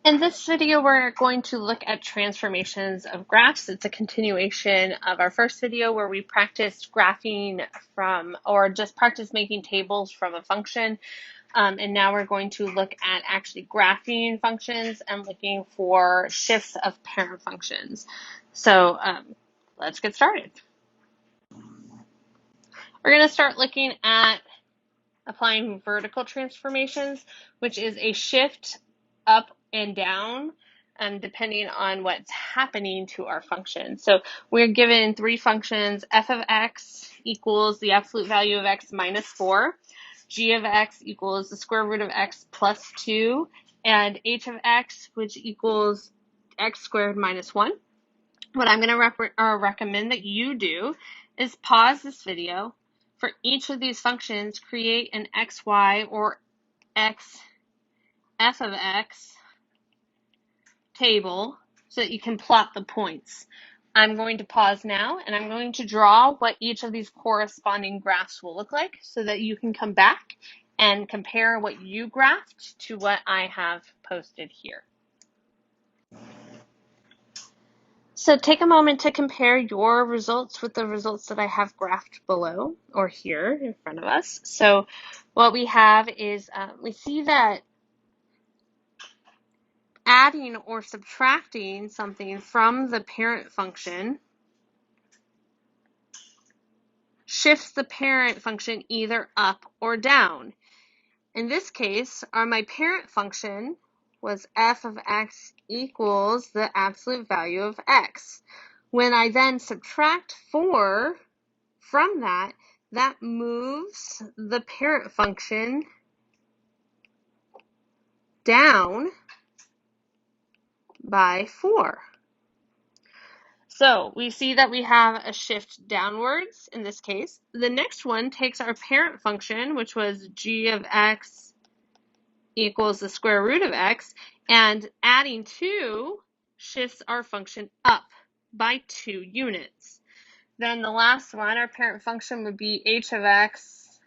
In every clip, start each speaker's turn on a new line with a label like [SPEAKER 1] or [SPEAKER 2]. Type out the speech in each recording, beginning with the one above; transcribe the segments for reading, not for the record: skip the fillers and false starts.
[SPEAKER 1] In this video, we're going to look at transformations of graphs. It's a continuation of our first video where we practiced graphing from, or just practice making tables from a function. And now we're going to look at actually graphing functions and looking for shifts of parent functions. So let's get started. We're going to start looking at applying vertical transformations, which is a shift up and down depending on what's happening to our function. So we're given three functions: f of x equals the absolute value of x minus 4, g of x equals the square root of x plus 2, and h of x, which equals x squared minus 1. What I'm going to recommend that you do is pause this video. For each of these functions, create an xy or x f of x table so that you can plot the points. I'm going to pause now and I'm going to draw what each of these corresponding graphs will look like so that you can come back and compare what you graphed to what I have posted here. So take a moment to compare your results with the results that I have graphed below or here in front of us. So what we have is we see that adding or subtracting something from the parent function shifts the parent function either up or down. In this case, my parent function was f of x equals the absolute value of x. When I then subtract 4 from that, that moves the parent function down by 4. So we see that we have a shift downwards in this case. The next one takes our parent function, which was g of x equals the square root of x, and adding 2 shifts our function up by 2 units. Then the last one, our parent function would be h of x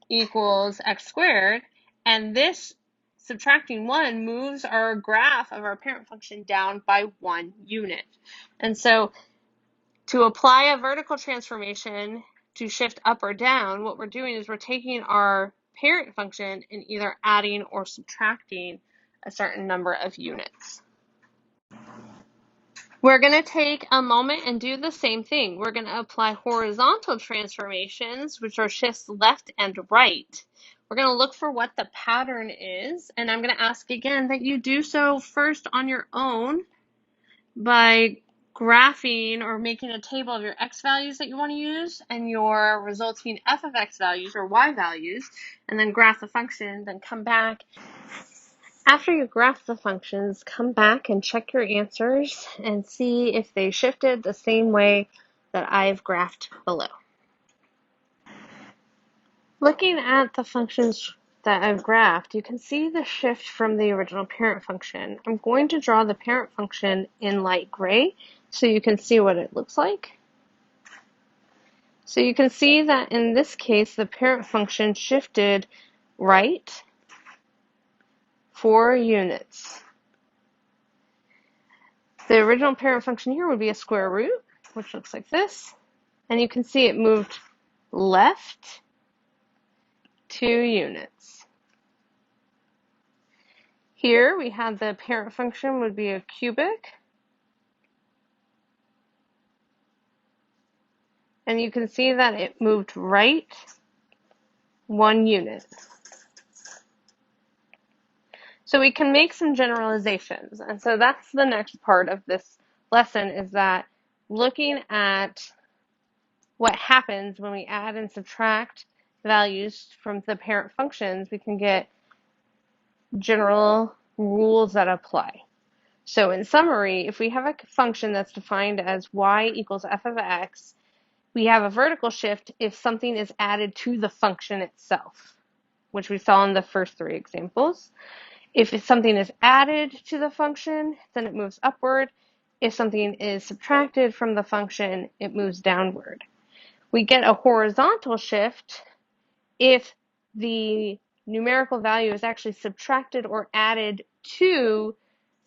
[SPEAKER 1] equals x squared, and this subtracting 1 moves our graph of our parent function down by 1 unit. And so to apply a vertical transformation to shift up or down, what we're doing is we're taking our parent function and either adding or subtracting a certain number of units. We're going to take a moment and do the same thing. We're going to apply horizontal transformations, which are shifts left and right. We're going to look for what the pattern is, and I'm going to ask again that you do so first on your own by graphing or making a table of your x values that you want to use and your resulting f of x values or y values, and then graph the function, then come back. After you graph the functions, come back and check your answers and see if they shifted the same way that I've graphed below. Looking at the functions that I've graphed, you can see the shift from the original parent function. I'm going to draw the parent function in light gray so you can see what it looks like. So you can see that in this case, the parent function shifted right 4 units. The original parent function here would be a square root, which looks like this. And you can see it moved left 2 units. Here we have the parent function would be a cubic. And you can see that it moved right 1 unit. So we can make some generalizations. And so that's the next part of this lesson, is that looking at what happens when we add and subtract values from the parent functions, we can get general rules that apply. So in summary, if we have a function that's defined as y equals f of x, we have a vertical shift if something is added to the function itself, which we saw in the first 3 examples. If something is added to the function, then it moves upward. If something is subtracted from the function, it moves downward. We get a horizontal shift if the numerical value is actually subtracted or added to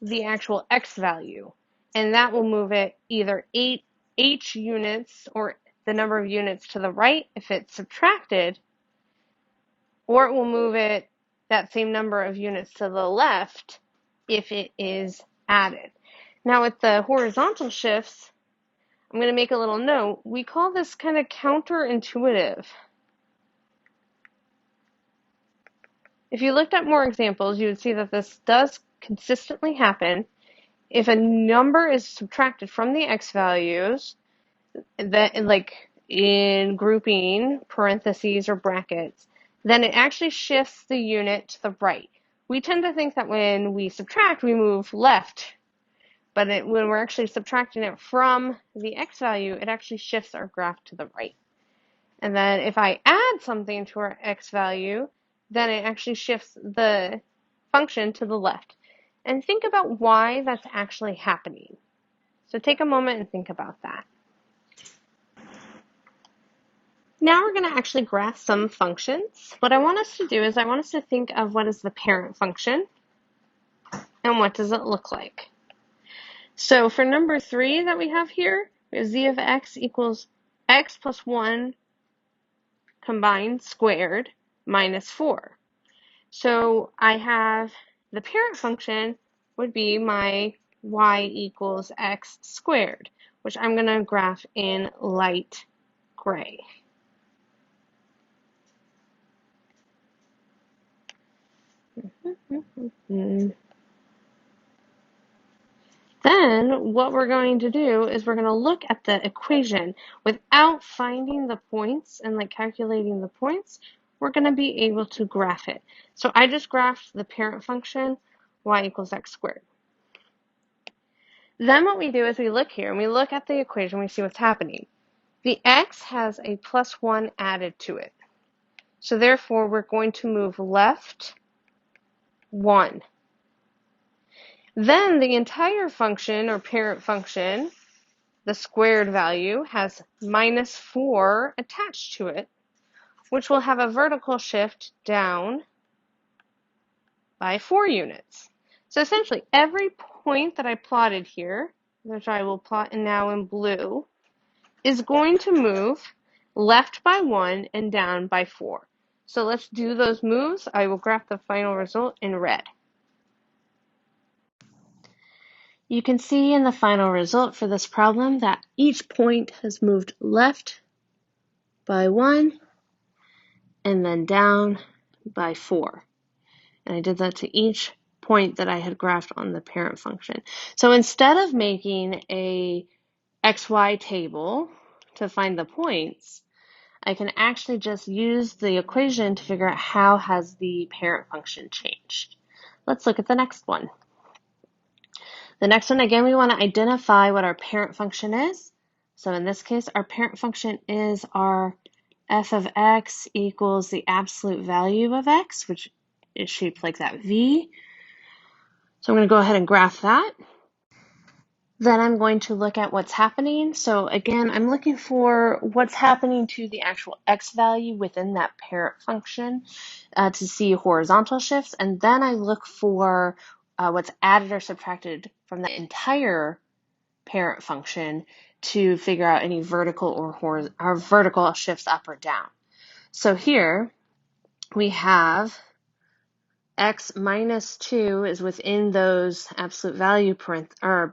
[SPEAKER 1] the actual x value. And that will move it either h units, or the number of units to the right if it's subtracted, or it will move it that same number of units to the left if it is added. Now with the horizontal shifts, I'm going to make a little note. We call this kind of counterintuitive. If you looked at more examples, you would see that this does consistently happen. If a number is subtracted from the x values, that like in grouping, parentheses, or brackets, then it actually shifts the unit to the right. We tend to think that when we subtract, we move left, but when we're actually subtracting it from the x value, it actually shifts our graph to the right. And then if I add something to our x value, then it actually shifts the function to the left. And think about why that's actually happening. So take a moment and think about that. Now we're going to actually graph some functions. What I want us to do is I want us to think of what is the parent function and what does it look like. So for number 3 that we have here, we have z of x equals x plus 1 combined squared minus 4. So I have the parent function would be my y equals x squared, which I'm going to graph in light gray. Then what we're going to do is we're going to look at the equation without finding the points and like calculating the points. We're going to be able to graph it. So I just graphed the parent function y equals x squared. Then what we do is we look here and we look at the equation, we see what's happening. The x has a plus 1 added to it. So therefore we're going to move left 1. Then the entire function or parent function, the squared value, has minus 4 attached to it, which will have a vertical shift down by 4 units. So essentially every point that I plotted here, which I will plot now in blue, is going to move left by 1 and down by 4. So let's do those moves. I will graph the final result in red. You can see in the final result for this problem that each point has moved left by 1 and then down by 4. And I did that to each point that I had graphed on the parent function. So instead of making a XY table to find the points, I can actually just use the equation to figure out how has the parent function changed. Let's look at the next one. The next one, again, we want to identify what our parent function is. So in this case, our parent function is our f of x equals the absolute value of x, which is shaped like that V. So I'm going to go ahead and graph that. Then I'm going to look at what's happening. So again, I'm looking for what's happening to the actual x value within that parent function to see horizontal shifts. And then I look for what's added or subtracted from the entire parent function to figure out any vertical or vertical shifts up or down. So here we have x minus 2 is within those absolute value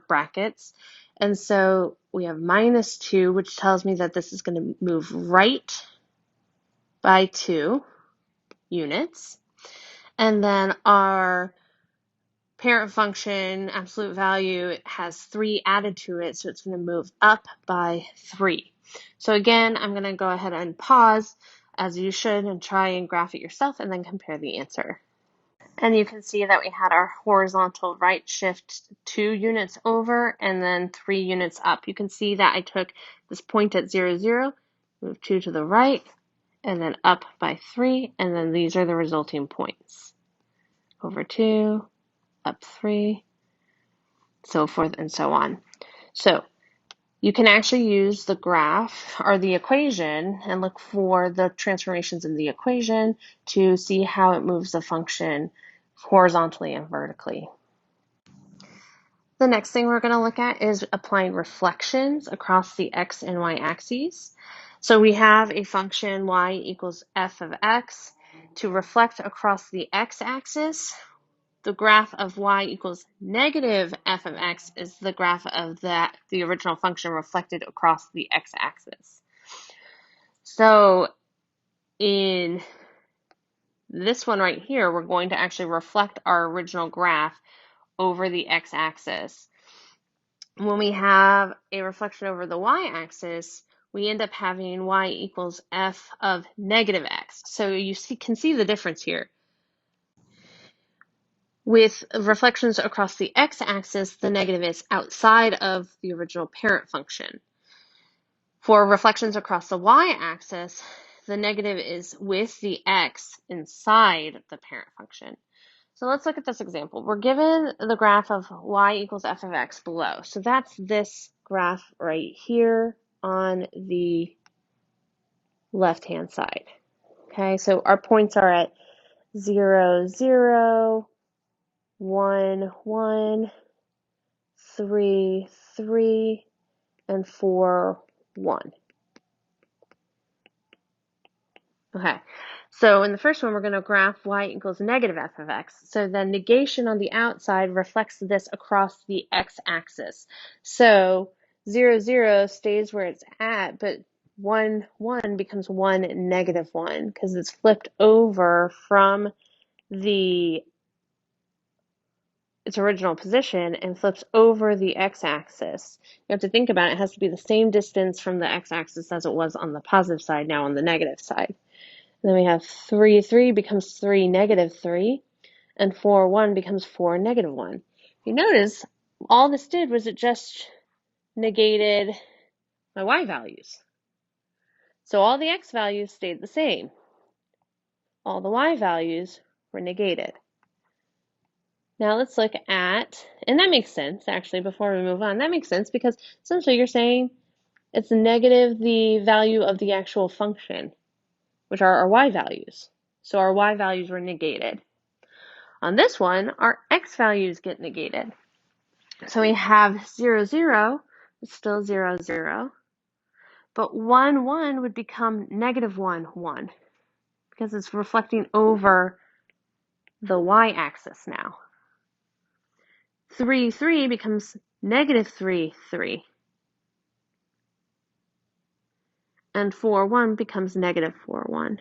[SPEAKER 1] brackets. And so we have minus 2, which tells me that this is going to move right by 2 units. And then our parent function, absolute value, has 3 added to it, so it's going to move up by 3. So again, I'm going to go ahead and pause, as you should, and try and graph it yourself, and then compare the answer. And you can see that we had our horizontal right shift 2 units over and then 3 units up. You can see that I took this point at 0, 0, moved 2 to the right, and then up by 3, and then these are the resulting points. Over 2, up 3, so forth and so on. So You can actually use the graph or the equation and look for the transformations in the equation to see how it moves the function horizontally and vertically. The next thing we're going to look at is applying reflections across the x and y axes. So we have a function y equals f of x. To reflect across the x-axis, the graph of y equals negative f of x is the graph of the original function reflected across the x-axis. So in this one right here, we're going to actually reflect our original graph over the x-axis. When we have a reflection over the y-axis, we end up having y equals f of negative x. So you can see the difference here. With reflections across the x-axis, the negative is outside of the original parent function. For reflections across the y-axis, the negative is with the x inside the parent function. So let's look at this example. We're given the graph of y equals f of x below. So that's this graph right here on the left-hand side. Okay, so our points are at 0, 0, 1, 1, 3, 3, and 4, 1. Okay, so in the first one, we're going to graph y equals negative f of x. So the negation on the outside reflects this across the x-axis. So 0, 0 stays where it's at, but 1, 1 becomes 1, negative 1, because it's flipped over from its original position and flips over the x-axis. You have to think about it. It has to be the same distance from the x-axis as it was on the positive side, now on the negative side. And then we have 3, 3 becomes 3, negative 3, and 4, 1 becomes 4, negative 1. You notice all this did was it just negated my y values. So all the x values stayed the same. All the y values were negated. Now let's look at, and that makes sense actually before we move on, that makes sense because essentially you're saying it's negative the value of the actual function, which are our y values. So our y values were negated. On this one, our x values get negated. So we have 0, 0, it's still 0, 0, but 1, 1 would become negative 1, 1, because it's reflecting over the y-axis now. 3, 3 becomes negative 3, 3. And 4, 1 becomes negative 4, 1. And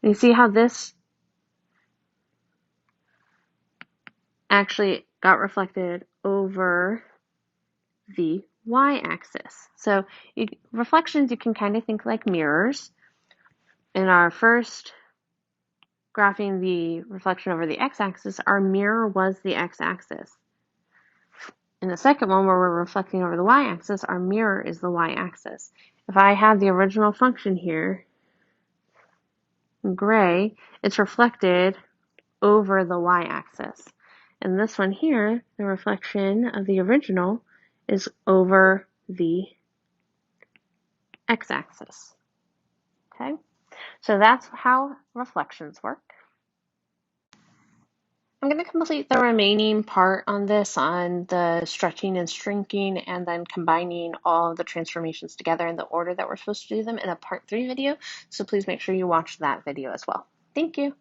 [SPEAKER 1] you see how this actually got reflected over the y-axis. So reflections you can kind of think like mirrors. In our first graphing the reflection over the x-axis, our mirror was the x-axis. In the second one, where we're reflecting over the y-axis, our mirror is the y-axis. If I have the original function here in gray, it's reflected over the y-axis. And this one here, the reflection of the original, is over the x-axis. Okay, so that's how reflections work. I'm going to complete the remaining part on this, on the stretching and shrinking, and then combining all of the transformations together in the order that we're supposed to do them in a part 3 video. So please make sure you watch that video as well. Thank you.